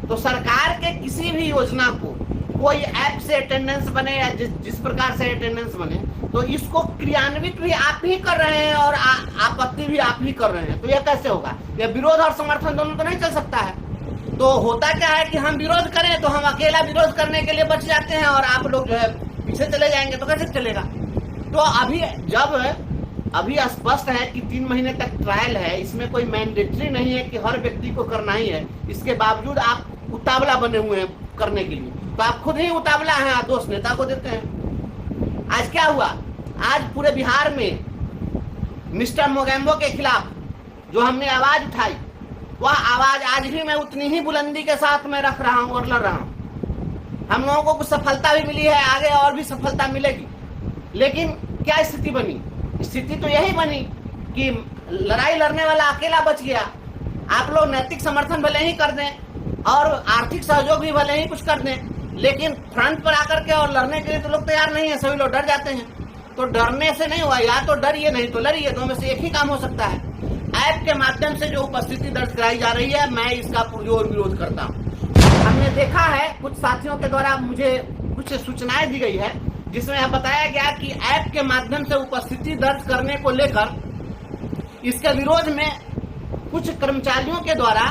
तो सरकार के किसी भी योजना को कोई ऐप से अटेंडेंस बने या जिस प्रकार से अटेंडेंस बने, तो इसको क्रियान्वित भी आप ही कर रहे हैं और आपत्ति भी आप ही कर रहे हैं। तो यह कैसे होगा? यह विरोध और समर्थन दोनों तो नहीं चल सकता है। तो होता क्या है कि हम विरोध करें तो हम अकेला विरोध करने के लिए बच जाते हैं और आप लोग जो है पीछे चले जाएंगे, तो कैसे चलेगा? तो अभी स्पष्ट है कि 3 महीने तक ट्रायल है, इसमें कोई मैंडेटरी नहीं है कि हर व्यक्ति को करना ही है। इसके बावजूद आप उतावला बने हुए हैं करने के लिए, तो आप खुद ही उतावला हैं, आप दोष नेता को देते हैं। आज क्या हुआ? आज पूरे बिहार में मिस्टर मोगेम्बो के खिलाफ जो हमने आवाज उठाई, वह आवाज आज भी मैं उतनी ही बुलंदी के साथ में रख रहा हूं और लड़ रहा हूं। हम लोगों को कुछ सफलता भी मिली है, आगे और भी सफलता मिलेगी। लेकिन क्या स्थिति बनी? स्थिति तो यही बनी कि लड़ाई लड़ने वाला अकेला बच गया। आप लोग नैतिक समर्थन भले ही कर दें और आर्थिक सहयोग भी भले ही कुछ कर दें, लेकिन फ्रंट पर आकर के और लड़ने के लिए तो लोग तैयार नहीं है, सभी लोग डर जाते हैं। तो डरने से नहीं हुआ, या तो डरिए नहीं तो लड़िए, दो में से एक ही काम हो सकता है। ऐप के माध्यम से जो उपस्थिति दर्ज कराई जा रही है, मैं इसका पुरजोर विरोध करता हूँ। हमने देखा है कुछ साथियों के द्वारा मुझे कुछ सूचनाएं दी गई है, जिसमें यह बताया गया कि ऐप के माध्यम से उपस्थिति दर्ज करने को लेकर इसके विरोध में कुछ कर्मचारियों के द्वारा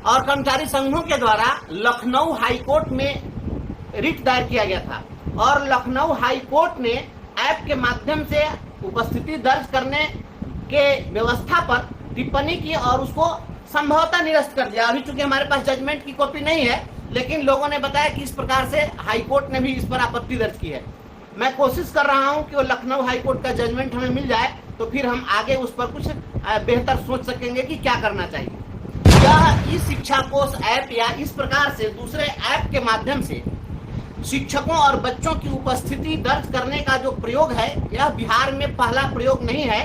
और कर्मचारी संघों के द्वारा लखनऊ हाईकोर्ट में रिट दायर किया गया था, और लखनऊ हाईकोर्ट ने ऐप के माध्यम से उपस्थिति दर्ज करने के व्यवस्था पर टिप्पणी की और उसको संभवतः निरस्त कर दिया। अभी चूंकि हमारे पास जजमेंट की कॉपी नहीं है, लेकिन लोगों ने बताया कि इस प्रकार से हाईकोर्ट ने भी इस पर आपत्ति दर्ज की है। मैं कोशिश कर रहा हूं कि वो लखनऊ हाईकोर्ट का जजमेंट हमें मिल जाए, तो फिर हम आगे उस पर कुछ बेहतर सोच सकेंगे कि क्या करना चाहिए। यह ई शिक्षा कोष ऐप या इस प्रकार से दूसरे ऐप के माध्यम से शिक्षकों और बच्चों की उपस्थिति दर्ज करने का जो प्रयोग है, यह बिहार में पहला प्रयोग नहीं है,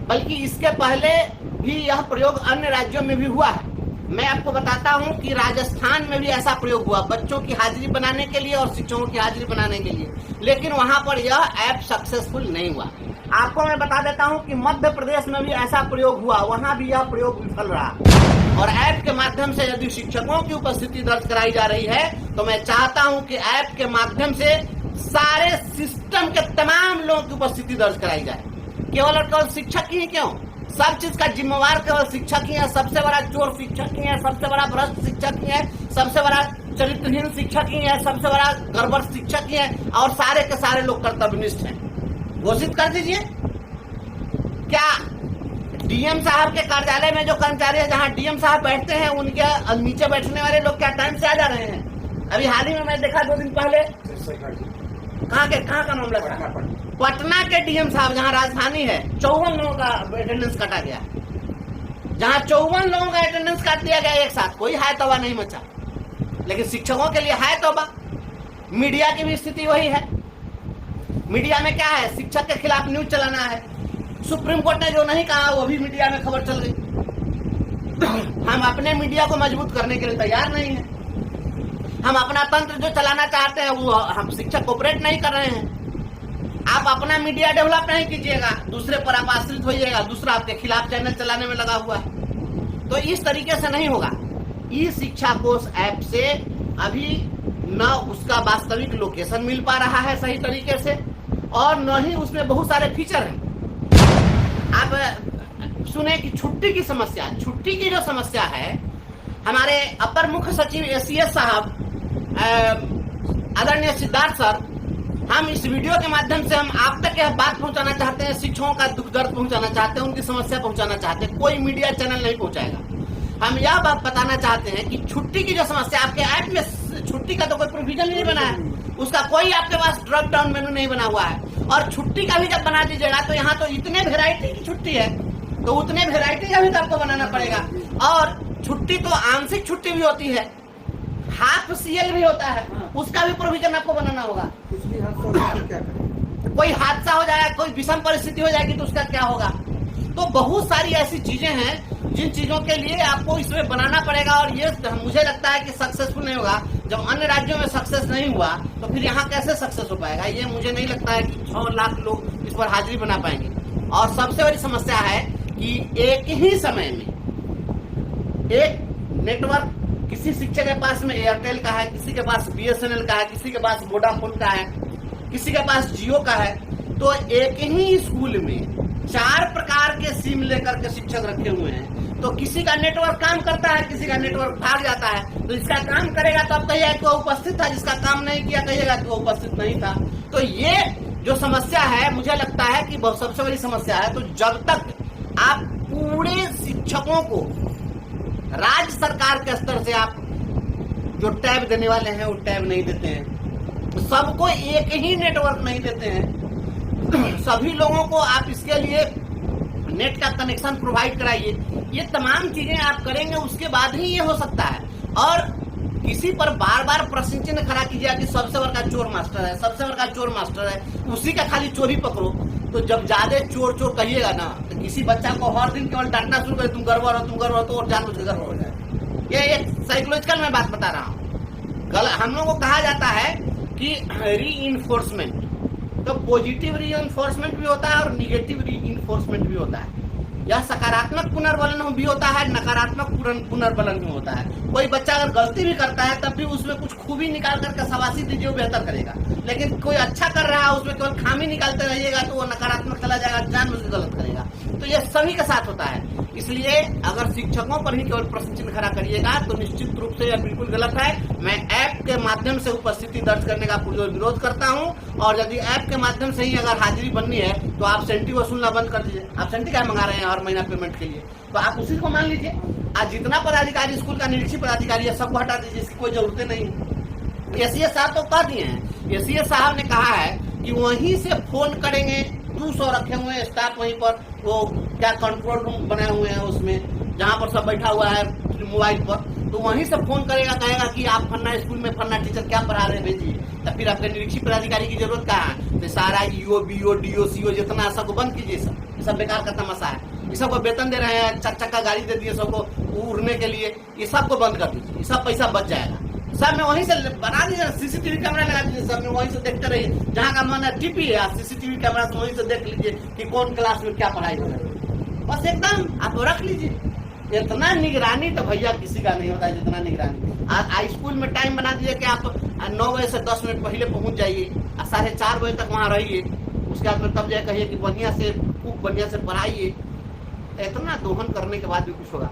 बल्कि इसके पहले भी यह प्रयोग अन्य राज्यों में भी हुआ है। मैं आपको बताता हूं कि राजस्थान में भी ऐसा प्रयोग हुआ, बच्चों की हाजिरी बनाने के लिए और शिक्षकों की हाजिरी बनाने के लिए, लेकिन वहां पर यह ऐप सक्सेसफुल नहीं हुआ। आपको मैं बता देता हूं कि मध्य प्रदेश में भी ऐसा प्रयोग हुआ, वहां भी यह प्रयोग विफल रहा। और ऐप के माध्यम से यदि शिक्षकों की उपस्थिति दर्ज कराई जा रही है, तो मैं चाहता हूं कि ऐप के माध्यम से सारे सिस्टम के तमाम लोगों की उपस्थिति दर्ज कराई जाए। केवल और केवल शिक्षक ही क्यों, सब चीज का जिम्मेवार केवल शिक्षक ही है। सबसे बड़ा चोर शिक्षक ही है, सबसे बड़ा भ्रष्ट शिक्षक ही है, सबसे बड़ा चरित्रहीन शिक्षक ही है, सबसे बड़ा गड़बड़ शिक्षक ही है, और सारे के सारे लोग कर्तव्यनिष्ठ हैं। घोषित कर दीजिए। क्या डीएम साहब के कार्यालय में जो कर्मचारी है, जहां डीएम साहब बैठते हैं, उनके नीचे बैठने वाले लोग क्या टाइम से आ जा रहे हैं? अभी हाल ही में मैं देखा 2 दिन पहले, कहाँ का मामला था? पटना के डीएम साहब, जहां राजधानी है, 54 लोगों का अटेंडेंस काटा गया। जहां 54 लोगों का अटेंडेंस काट दिया गया एक साथ, कोई हाय तौबा नहीं मचा। लेकिन शिक्षकों के लिए हाय तौबा। मीडिया की भी स्थिति वही है। मीडिया में क्या है? शिक्षक के खिलाफ न्यूज चलाना है। सुप्रीम कोर्ट ने जो नहीं कहा वो भी मीडिया में खबर चल गई। हम अपने मीडिया को मजबूत करने के लिए तैयार नहीं है। हम अपना तंत्र जो चलाना चाहते हैं वो हम शिक्षक कोऑपरेट नहीं कर रहे हैं। आप अपना मीडिया डेवलप नहीं कीजिएगा, दूसरे पर आप आश्रित होइएगा, दूसरा आपके खिलाफ चैनल चलाने में लगा हुआ है। तो इस तरीके से नहीं होगा। ई शिक्षा कोष ऐप से अभी न उसका वास्तविक लोकेशन मिल पा रहा है सही तरीके से, और न ही उसमें बहुत सारे फीचर हैं। आप सुने कि छुट्टी की समस्या, छुट्टी की जो समस्या है, हमारे अपर मुख्य सचिव एसीएस साहब आदरणीय सिद्धार्थ सर, हम इस वीडियो के माध्यम से हम आप तक यह बात पहुंचाना चाहते हैं, शिक्षकों का दुख दर्द पहुंचाना चाहते हैं, उनकी समस्या पहुंचाना चाहते हैं। कोई मीडिया चैनल नहीं पहुंचाएगा। हम यह बात बताना चाहते हैं कि छुट्टी की जो समस्या, आपके ऐप में छुट्टी का तो कोई प्रोविजन नहीं बना है, उसका कोई आपके पास ड्रॉप डाउन मेनू नहीं बना हुआ है। और छुट्टी का भी जब बना दीजिएगा तो यहाँ तो इतने वेराइटी की छुट्टी है, तो उतने वेराइटी का भी तो आपको बनाना पड़ेगा। और छुट्टी तो आंशिक छुट्टी भी होती है, हाफ सीएल भी होता है, उसका भी प्रोविजन आपको बनाना होगा। कोई हादसा हो जाएगा, कोई विषम परिस्थिति हो जाएगी तो उसका क्या होगा? तो बहुत सारी ऐसी चीजें हैं जिन चीजों के लिए आपको इसमें बनाना पड़ेगा, और ये मुझे लगता है कि सक्सेसफुल नहीं होगा। जब अन्य राज्यों में सक्सेस नहीं हुआ तो फिर यहाँ कैसे सक्सेस हो पाएगा? ये मुझे नहीं लगता है कि 6 लाख लोग इस पर हाजिरी बना पाएंगे। और सबसे बड़ी समस्या है कि एक ही समय में एक नेटवर्क किसी शिक्षक के पास में एयरटेल का है, किसी के पास BSNL का है, किसी के पास वोडाफोन का है, किसी के पास जियो का है। तो एक ही स्कूल में 4 प्रकार के सिम लेकर के शिक्षक रखे हुए हैं। तो किसी का नेटवर्क काम करता है, किसी का नेटवर्क भाग जाता है। तो इसका काम करेगा तो अब कहिएगा कि वो उपस्थित था, जिसका काम नहीं किया कहिएगा कि वो उपस्थित नहीं था। तो ये जो समस्या है, मुझे लगता है कि बहुत सबसे बड़ी समस्या है। तो जब तक आप पूरे शिक्षकों को राज्य सरकार के स्तर से आप जो टैब देने वाले हैं वो टैब नहीं देते हैं, सबको एक ही नेटवर्क नहीं देते हैं, सभी लोगों को आप इसके लिए नेट का कनेक्शन प्रोवाइड कराइए। ये तमाम चीजें आप करेंगे, उसके बाद ही ये हो सकता है। और किसी पर बार बार प्रश्न चिन्ह खड़ा कीजिए कि सबसे बड़का चोर मास्टर है, सबसे बड़का चोर मास्टर है, उसी का खाली चोरी पकड़ो। तो जब ज्यादा चोर चोर कहिएगा ना, तो किसी बच्चा को हर दिन केवल डांटना शुरू करे, तुम गड़बड़ हो, तुम गड़बड़ हो, तो और जानबूझ के गड़बड़ हो जाए। ये एक साइकोलॉजिकल मैं बात बता रहा हूँ। हम लोगों को कहा जाता है कि री इन्फोर्समेंट, तो पॉजिटिव री इन्फोर्समेंट भी होता है और निगेटिव री इन्फोर्समेंट भी होता है। यह सकारात्मक पुनर्बलन भी होता है, नकारात्मक पुनर्बलन भी होता है। कोई बच्चा अगर गलती भी करता है तब भी उसमें कुछ खूबी निकाल करके शाबाशी दीजिए, वो बेहतर करेगा। लेकिन कोई अच्छा कर रहा है, उसमें केवल खामी निकालते रहिएगा तो वो नकारात्मक चला जाएगा, जानबूझ के गलत करेगा। तो ये सभी के साथ होता है। इसलिए अगर शिक्षकों पर ही केवल प्रश्न चिन्ह खड़ा करिएगा तो निश्चित रूप से यह बिल्कुल गलत है। मैं ऐप के माध्यम से उपस्थिति दर्ज करने का विरोध करता हूं। और यदि ऐप के माध्यम से ही अगर हाजिरी बननी है तो आप सेंटी वसूलना बंद कर दीजिए। आप सेंटी क्या मंगा रहे हैं हर महीना पेमेंट के लिए, तो आप उसी को मान लीजिए। आज जितना पदाधिकारी स्कूल का निरीक्षक पदाधिकारी है सबको हटा दीजिए, इसकी कोई जरूरत नहीं। एसीएस साहब तो कह दिए हैं, एसीएस साहब ने कहा है कि वहीं से फोन करेंगे, 200 रखे हुए हैं स्टाफ वहीं पर, वो क्या कंट्रोल रूम बनाए हुए हैं उसमें, जहाँ पर सब बैठा हुआ है मोबाइल पर, तो वहीं से फोन करेगा, कहेगा कि आप फन्ना स्कूल में फन्ना टीचर क्या पढ़ा रहे हैं भेजिए। तो फिर आपके निरीक्षक पदाधिकारी की जरूरत कहाँ है? तो सारा ईओ बीओ डीओ सीओ जितना सबको बंद कीजिए। सब बेकार का तमाशा है। ये सबको वेतन दे रहे हैं, 4 चक्का गाड़ी दे दिए सबको उड़ने के लिए, ये सबको बंद कर दीजिए, ये सब पैसा बच जाएगा। सब में वहीं से बना दीजिए, सीसीटीवी कैमरा लगा दीजिए, सब में वहीं से देखते रहिए। जहाँ का मन है टीपी है, सीसीटीवी कैमरा से वहीं से देख लीजिए कि कौन क्लास में क्या पढ़ाई हो रहा है। बस एकदम आप रख लीजिए। इतना निगरानी तो भैया किसी का नहीं होता है जितना निगरानी। स्कूल में टाइम बना दिए कि आप 9 बजे से 10 मिनट पहले पहुंच जाइए, 4:30 बजे तक वहाँ रहिए। उसके बाद में तब जाए कहिए कि बढ़िया से खूब बढ़िया से पढ़ाइए। इतना दोहन करने के बाद भी कुछ होगा?